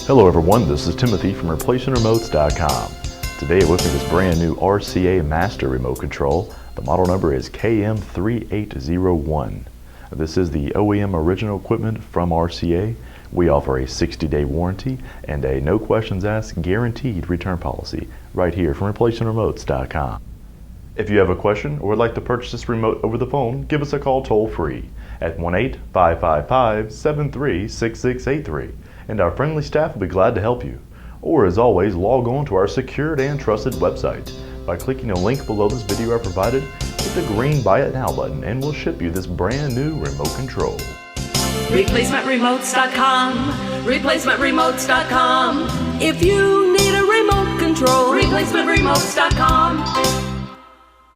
Hello everyone, this is Timothy from ReplacementRemotes.com. Today with me this brand new RCA Master Remote Control. The model number is KM3801. This is the OEM original equipment from RCA. We offer a 60-day warranty and a no questions asked guaranteed return policy right here from ReplacementRemotes.com. If you have a question or would like to purchase this remote over the phone, give us a call toll free at 1-855-553-6683 and our friendly staff will be glad to help you. Or as always, log on to our secured and trusted website. By clicking the link below this video I provided, hit the green Buy It Now button and we'll ship you this brand new remote control. ReplacementRemotes.com, ReplacementRemotes.com. If you need a remote control, ReplacementRemotes.com.